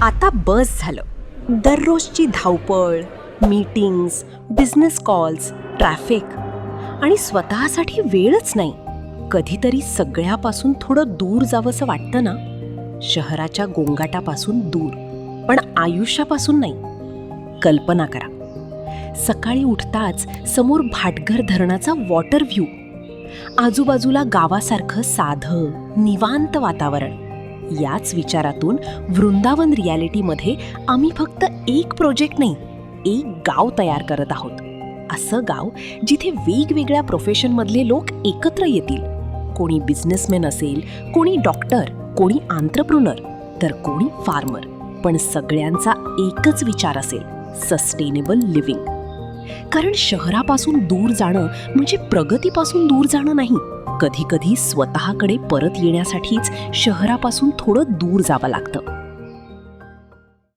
आता बस झालं. दररोजची धावपळ, मीटिंग्स, बिझनेस कॉल्स, ट्रॅफिक आणि स्वतःसाठी वेळच नाही. कधीतरी सगळ्यापासून थोडं दूर जावंसं वाटतं ना. शहराच्या गोंगाटापासून दूर, पण आयुष्यापासून नाही. कल्पना करा, सकाळी उठताच समोर भाटघर धरणाचा वॉटर व्ह्यू, आजूबाजूला गावासारखं साधं निवांत वातावरण. याच विचारातून वृंदावन रियालिटीमध्ये आम्ही फक्त एक प्रोजेक्ट नाही, एक गाव तयार करत आहोत. असं गाव जिथे वेगवेगळ्या प्रोफेशनमधले लोक एकत्र येतील. कोणी बिझनेसमॅन असेल, कोणी डॉक्टर, कोणी आंत्रप्रुनर, तर कोणी फार्मर. पण सगळ्यांचा एकच विचार असेल, सस्टेनेबल लिव्हिंग. कारण शहरापासून दूर जाणं म्हणजे प्रगतीपासून दूर जाणं नाही. कधी कधी स्वतःकडे परत येण्यासाठीच शहरापासून थोडं दूर जावं लागतं.